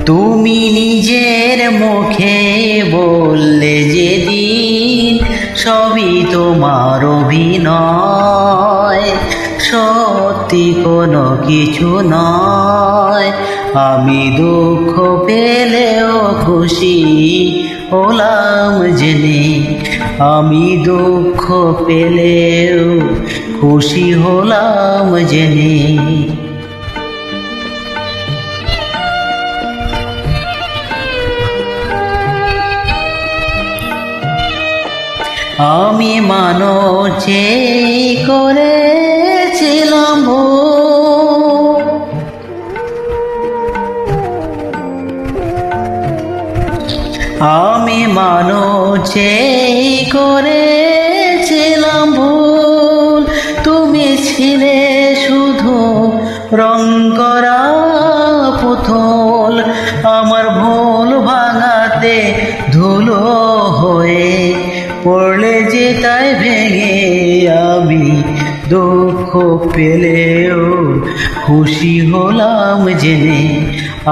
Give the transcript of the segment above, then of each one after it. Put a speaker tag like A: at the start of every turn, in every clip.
A: তুমি নিজের মুখে বললে যেদিন সবই তোমার অভিনয়, সত্যি কোনো কিছু নয়। আমি দুঃখ পেলেও খুশি হলাম জেনে, আমি দুঃখ পেলেও খুশি হলাম জেনে। আমি মানুষে করেছিলাম ভুল, আমি মানুষে করেছিলাম ভুল। তুমি ছিলে শুধু রং করা পুতুল, আমার ভুল ভাঙাতে ধুলো হয়ে পড়লে যে তাই ভেঙে। আমি দুঃখ পেলেও খুশি হলাম জেনে,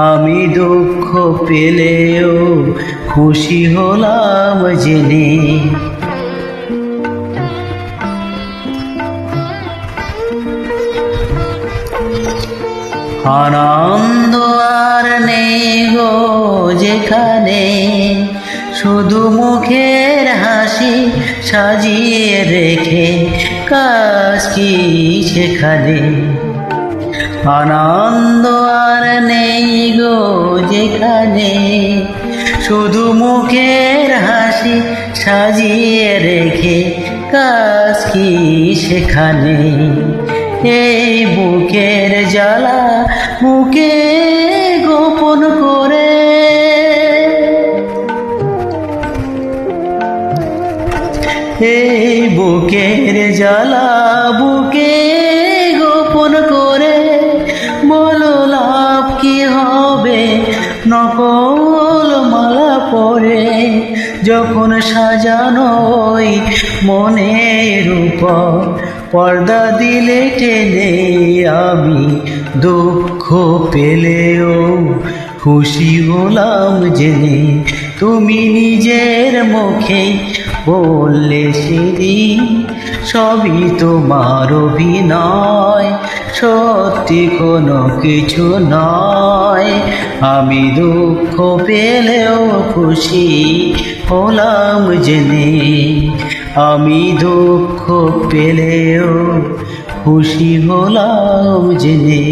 A: আমি দুঃখ পেলেও খুশি হলাম জেনে। আনন্দ আর নেই গো যেখানে, শুধু মুখের হাসি সাজিয়ে রেখে কাজ কি সেখানে। আনন্দ আর নেই গো যেখানে, শুধু মুখের হাসি সাজিয়ে রেখে কাজ কি সেখানে। এই বুকের জ্বালা বুকে গোপন করে, এই বুকের জ্বালা বুকে গোপন করে, বলো লাভ কি হবে নকল মালা পরে। যখন সাজানো মনের উপর পর্দা দিলে টেনে, আমি দুঃখ পেলেও খুশি হলাম জেনে। তুমি নিজের মুখে বললে সেদিন সবই তোমার অভিনয়, সত্যি কোনো কিছু নয়। আমি দুঃখ পেলেও খুশি হলাম জেনে, আমি দুঃখ পেলেও খুশি হলাম জেনে।